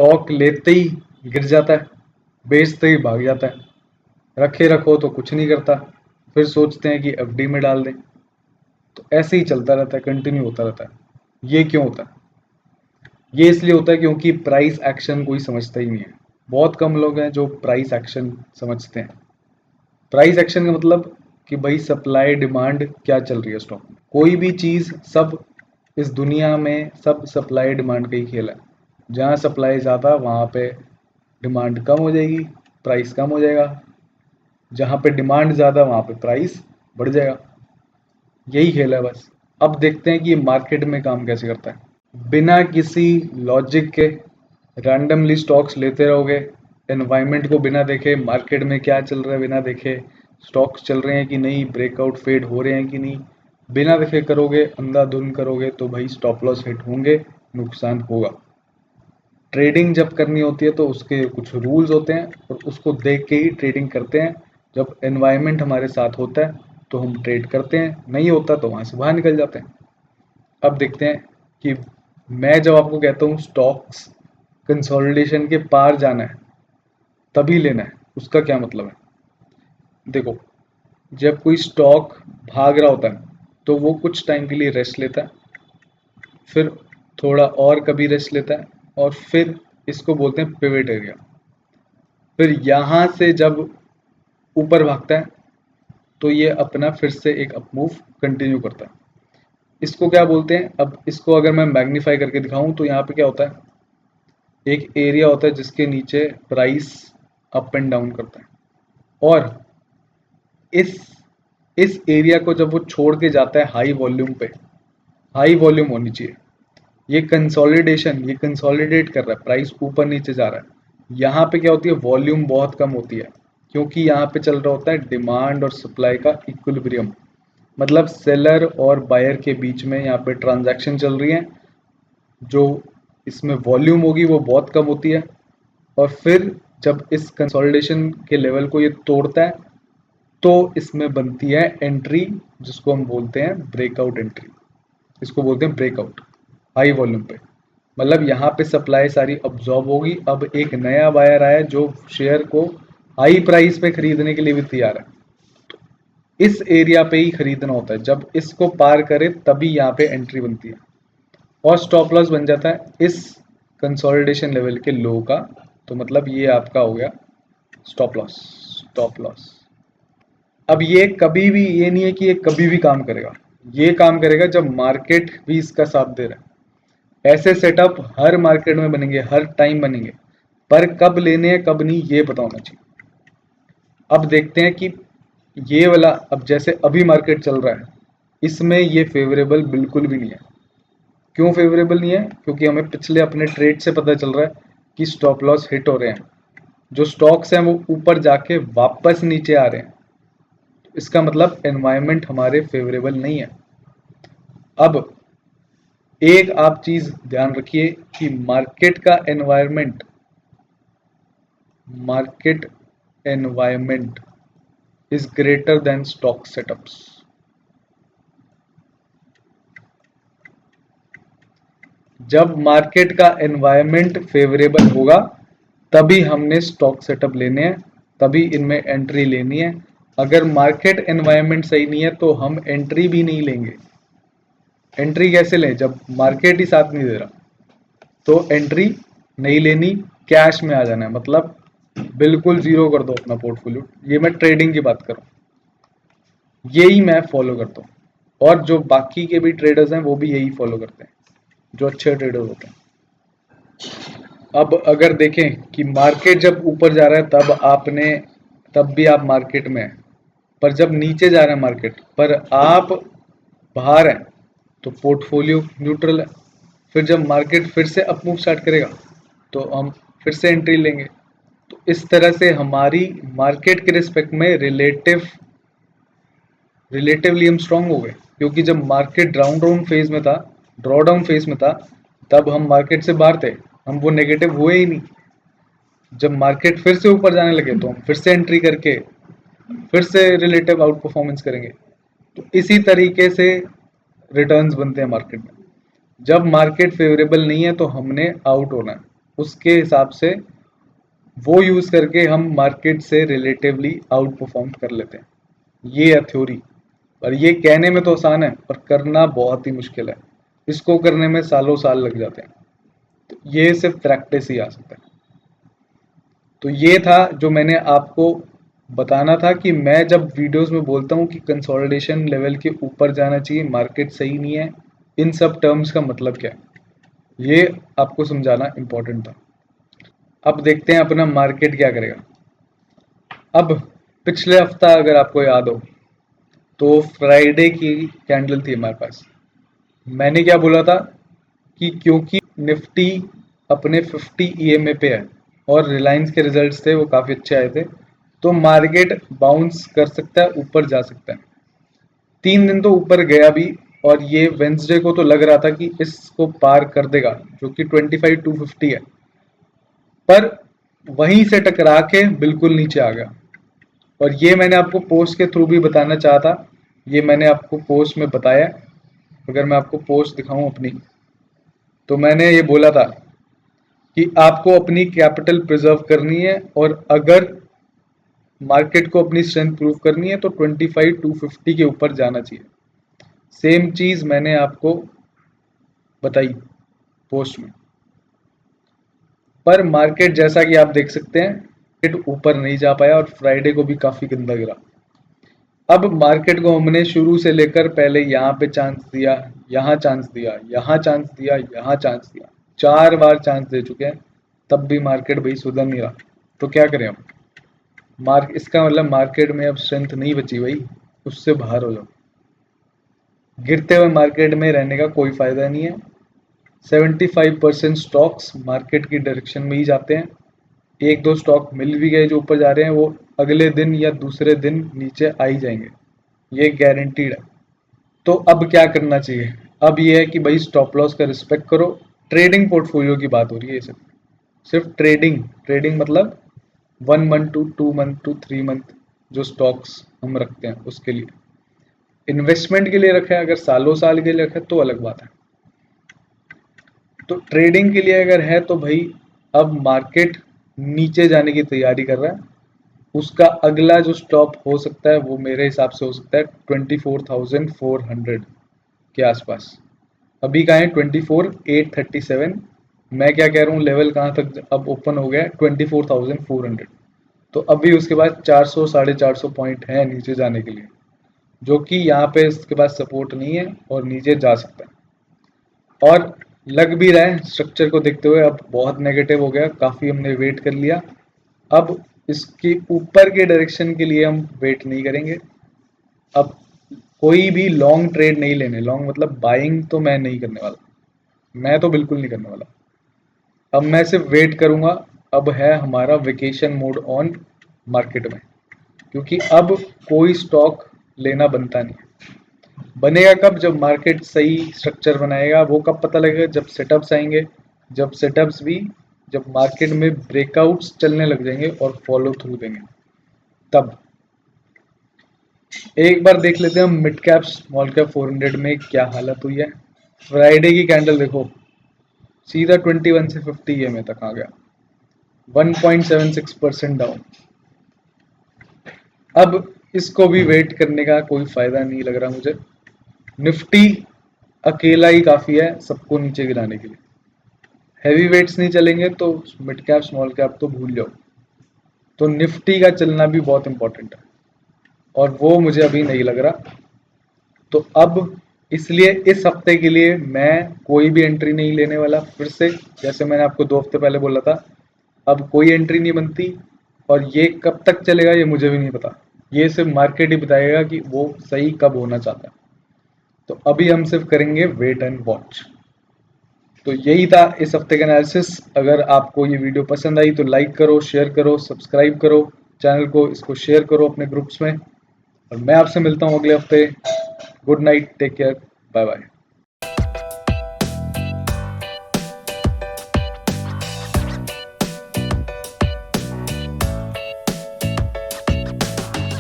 Stock लेते ही गिर जाता है, बेचते ही भाग जाता है, रखे रखो तो कुछ नहीं करता, फिर सोचते हैं कि एफडी में डाल दें। तो ऐसे ही चलता रहता है, कंटिन्यू होता रहता है। ये क्यों होता है? ये इसलिए होता है क्योंकि प्राइस एक्शन कोई समझता ही नहीं है। बहुत कम लोग हैं जो प्राइस एक्शन समझते हैं। प्राइस एक्शन का मतलब कि भाई सप्लाई डिमांड क्या चल रही है स्टॉक में। कोई भी चीज़, सब इस दुनिया में सब सप्लाई डिमांड का ही खेल है। जहाँ सप्लाई ज़्यादा वहाँ पे डिमांड कम हो जाएगी, प्राइस कम हो जाएगा। जहाँ पे डिमांड ज़्यादा वहाँ पे प्राइस बढ़ जाएगा। यही खेल है बस। अब देखते हैं कि ये मार्केट में काम कैसे करता है। बिना किसी लॉजिक के रैंडमली स्टॉक्स लेते रहोगे, एनवायरनमेंट को बिना देखे, मार्केट में क्या चल रहा है बिना देखे, स्टॉक्स चल रहे हैं कि नहीं, ब्रेकआउट फेड हो रहे हैं कि नहीं, बिना देखे करोगे, अंधाधुंध करोगे तो भाई स्टॉप लॉस हिट होंगे, नुकसान होगा। ट्रेडिंग जब करनी होती है तो उसके कुछ रूल्स होते हैं और उसको देख के ही ट्रेडिंग करते हैं। जब एनवायरनमेंट हमारे साथ होता है तो हम ट्रेड करते हैं, नहीं होता तो वहाँ से बाहर निकल जाते हैं। अब देखते हैं कि मैं जब आपको कहता हूँ स्टॉक्स कंसोलिडेशन के पार जाना है तभी लेना है, उसका क्या मतलब है? देखो, जब कोई स्टॉक भाग रहा होता है तो वो कुछ टाइम के लिए रेस्ट लेता है, फिर थोड़ा और कभी रेस्ट लेता है, और फिर इसको बोलते हैं पिवट एरिया। फिर यहाँ से जब ऊपर भागता है तो ये अपना फिर से एक अप मूव कंटिन्यू करता है। इसको क्या बोलते हैं? अब इसको अगर मैं मैग्नीफाई करके दिखाऊं तो यहाँ पे क्या होता है, एक एरिया होता है जिसके नीचे प्राइस अप एंड डाउन करता है, और इस इस एरिया को जब वो छोड़ के जाता है हाई वॉल्यूम पे, हाई वॉल्यूम होनी चाहिए, ये कंसोलिडेशन, ये कंसोलिडेट कर रहा है, प्राइस ऊपर नीचे जा रहा है। यहाँ पे क्या होती है, वॉल्यूम बहुत कम होती है, क्योंकि यहाँ पे चल रहा होता है डिमांड और सप्लाई का इक्विलिब्रियम। मतलब सेलर और बायर के बीच में यहाँ पे ट्रांजैक्शन चल रही है, जो इसमें वॉल्यूम होगी वो बहुत कम होती है। और फिर जब इस कंसोलिडेशन के लेवल को ये तोड़ता है तो इसमें बनती है एंट्री, जिसको हम बोलते हैं ब्रेकआउट एंट्री। इसको बोलते हैं ब्रेकआउट हाई वॉल्यूम पे। मतलब यहाँ पे सप्लाई सारी अब्जॉर्ब होगी, अब एक नया बायर आया जो शेयर को हाई प्राइस पे खरीदने के लिए भी तैयार है। इस एरिया पे ही खरीदना होता है, जब इसको पार करे तभी यहाँ पे एंट्री बनती है, और स्टॉप लॉस बन जाता है इस कंसोलिडेशन लेवल के लो का। तो मतलब ये आपका हो गया स्टॉप लॉस। स्टॉप लॉस अब ये कभी भी, ये नहीं है कि ये कभी भी काम करेगा, ये काम करेगा जब मार्केट भी इसका साथ दे रहा है। ऐसे सेटअप हर मार्केट में बनेंगे, हर टाइम बनेंगे, पर कब लेने हैं कब नहीं ये पता होना चाहिए। अब देखते हैं कि ये वाला, अब जैसे अभी मार्केट चल रहा है, इसमें ये फेवरेबल बिल्कुल भी नहीं है। क्यों फेवरेबल नहीं है? क्योंकि हमें पिछले अपने ट्रेड से पता चल रहा है कि स्टॉप लॉस हिट हो रहे हैं, जो स्टॉक्स हैं वो ऊपर जाके वापस नीचे आ रहे हैं। इसका मतलब एनवायरनमेंट हमारे फेवरेबल नहीं है। अब एक आप चीज ध्यान रखिए कि market environment is greater than stock setups. जब मार्केट का एनवायरनमेंट फेवरेबल होगा तभी हमने स्टॉक सेटअप लेने हैं, तभी इनमें एंट्री लेनी है। अगर मार्केट एनवायरनमेंट सही नहीं है तो हम एंट्री भी नहीं लेंगे। एंट्री कैसे लें जब मार्केट ही साथ नहीं दे रहा? तो एंट्री नहीं लेनी, कैश में आ जाना है, मतलब बिल्कुल जीरो कर दो अपना पोर्टफोलियो। ये मैं ट्रेडिंग की बात कर रहा हूँ, यही मैं फॉलो करता हूँ, और जो बाकी के भी ट्रेडर्स हैं वो भी यही फॉलो करते हैं, जो अच्छे ट्रेडर्स होते हैं। अब अगर देखें कि मार्केट जब ऊपर जा रहा है तब भी आप मार्केट में हैं, पर जब नीचे जा रहा है मार्केट पर आप बाहर हैं तो पोर्टफोलियो न्यूट्रल है। फिर जब मार्केट फिर से अप मूव स्टार्ट करेगा तो हम फिर से एंट्री लेंगे। तो इस तरह से हमारी मार्केट के रिस्पेक्ट में रिलेटिवली हम स्ट्रांग हो गए, क्योंकि जब मार्केट ड्रॉ डाउन फेज में था, तब हम मार्केट से बाहर थे, हम वो नेगेटिव हुए ही नहीं। जब मार्केट फिर से ऊपर जाने लगे तो हम फिर से एंट्री करके फिर से रिलेटिव आउट परफॉर्मेंस करेंगे। तो इसी तरीके से रिटर्न्स बनते हैं मार्केट में। जब मार्केट फेवरेबल नहीं है तो हमने आउट होना है, उसके हिसाब से वो यूज करके हम मार्केट से रिलेटिवली आउट परफॉर्म कर लेते हैं। ये है थ्योरी। और ये कहने में तो आसान है पर करना बहुत ही मुश्किल है। इसको करने में सालों साल लग जाते हैं। तो ये सिर्फ प्रैक्टिस ही आ सकता है। तो ये था जो मैंने आपको बताना था कि मैं जब वीडियोस में बोलता हूँ कि कंसोलिडेशन लेवल के ऊपर जाना चाहिए, मार्केट सही नहीं है, इन सब टर्म्स का मतलब क्या है, ये आपको समझाना इम्पोर्टेंट था। अब देखते हैं अपना मार्केट क्या करेगा। अब पिछले हफ्ता अगर आपको याद हो तो फ्राइडे की कैंडल थी हमारे पास। मैंने क्या बोला था कि क्योंकि निफ्टी अपने 50 ईएमए पे है और रिलायंस के रिजल्ट्स थे वो काफ़ी अच्छे आए थे, तो मार्केट बाउंस कर सकता है, ऊपर जा सकता है। 3 दिन तो ऊपर गया भी और ये वेंसडे को तो लग रहा था कि इसको पार कर देगा जो कि 25,250 है, पर वहीं से टकरा के बिल्कुल नीचे आ गया। और ये मैंने आपको पोस्ट के थ्रू भी बताना चाहा था, ये मैंने आपको पोस्ट में बताया। अगर मैं आपको पोस्ट दिखाऊं अपनी, तो मैंने ये बोला था कि आपको अपनी कैपिटल प्रिजर्व करनी है और अगर मार्केट को अपनी स्ट्रेंथ प्रूव करनी है तो 25,250 के ऊपर जाना चाहिए। सेम चीज मैंने आपको बताई पोस्ट में, पर मार्केट जैसा कि आप देख सकते हैं मार्केट ऊपर नहीं जा पाया और फ्राइडे को भी काफी गंदा गिरा। अब मार्केट को हमने शुरू से लेकर पहले यहाँ पे चांस दिया, यहाँ चांस दिया, यहाँ चांस दिया, यहाँ चांस दिया, 4 बार चांस दे चुके हैं, तब भी मार्केट भाई सुधर नहीं रहा। तो क्या करें अब? इसका मतलब मार्केट में अब स्ट्रेंथ नहीं बची भाई, उससे बाहर हो जाओ। गिरते हुए मार्केट में रहने का कोई फायदा नहीं है। 75% स्टॉक्स मार्केट की डायरेक्शन में ही जाते हैं। एक दो स्टॉक मिल भी गए जो ऊपर जा रहे हैं, वो अगले दिन या दूसरे दिन नीचे आ ही जाएंगे, ये गारंटीड है। तो अब क्या करना चाहिए? अब ये है कि भाई स्टॉप लॉस का रिस्पेक्ट करो। ट्रेडिंग पोर्टफोलियो की बात हो रही है, सिर्फ सिर्फ ट्रेडिंग ट्रेडिंग मतलब 1 month to 2 month to 3 month जो स्टॉक्स हम रखते हैं उसके लिए। इन्वेस्टमेंट के लिए रखें, अगर सालों साल के लिए रखें तो अलग बात है। तो ट्रेडिंग के लिए अगर है तो भाई अब मार्केट नीचे जाने की तैयारी कर रहा है, उसका अगला जो स्टॉप हो सकता है वो मेरे हिसाब से हो सकता है 24,400 के आसपास। अभी कहाँ है? 24,837। मैं क्या कह रहा हूँ, लेवल कहाँ तक अब ओपन हो गया है? 24,400। तो अभी उसके बाद 400 450 पॉइंट है नीचे जाने के लिए, जो कि यहाँ पे इसके पास सपोर्ट नहीं है और नीचे जा सकता है। और लग भी रहा है स्ट्रक्चर को देखते हुए अब बहुत नेगेटिव हो गया, काफ़ी हमने वेट कर लिया। अब इसके ऊपर के डायरेक्शन के लिए हम वेट नहीं करेंगे। अब कोई भी लॉन्ग ट्रेड नहीं लेने, लॉन्ग मतलब बाइंग तो मैं नहीं करने वाला, मैं तो बिल्कुल नहीं करने वाला। अब मैं सिर्फ वेट करूंगा। अब है हमारा वेकेशन मोड ऑन मार्केट में, क्योंकि अब कोई स्टॉक लेना बनता नहीं। बनेगा कब? जब मार्केट सही स्ट्रक्चर बनाएगा। वो कब पता लगेगा? जब सेटअप्स आएंगे, जब सेटअप्स भी जब मार्केट में ब्रेकआउट्स चलने लग जाएंगे और फॉलो थ्रू देंगे, तब एक बार देख लेते हैं हम मिड कैप स्मॉल कैप 400 में क्या हालत हुई है। फ्राइडे की कैंडल देखो, सीधा 21 से 50 ईएमए तक आ गया, 1.76% डाउन। अब इसको भी वेट करने का कोई फायदा नहीं लग रहा मुझे। निफ्टी अकेला ही काफी है सबको नीचे गिराने के लिए। हैवी वेट्स नहीं चलेंगे तो मिड कैप स्मॉल कैप तो भूल जाओ। तो निफ्टी का चलना भी बहुत इंपॉर्टेंट है और वो मुझे अभी नहीं लग रहा। तो अब इसलिए इस हफ्ते के लिए मैं कोई भी एंट्री नहीं लेने वाला। फिर से जैसे मैंने आपको 2 हफ्ते पहले बोला था, अब कोई एंट्री नहीं बनती। और ये कब तक चलेगा ये मुझे भी नहीं पता, ये सिर्फ मार्केट ही बताएगा कि वो सही कब होना चाहता है। तो अभी हम सिर्फ करेंगे वेट एंड वॉच। तो यही था इस हफ्ते का एनालिसिस। अगर आपको ये वीडियो पसंद आई तो लाइक करो, शेयर करो, सब्सक्राइब करो चैनल को, इसको शेयर करो अपने ग्रुप्स में। और मैं आपसे मिलता हूँ अगले हफ्ते। Good night, take care, bye bye.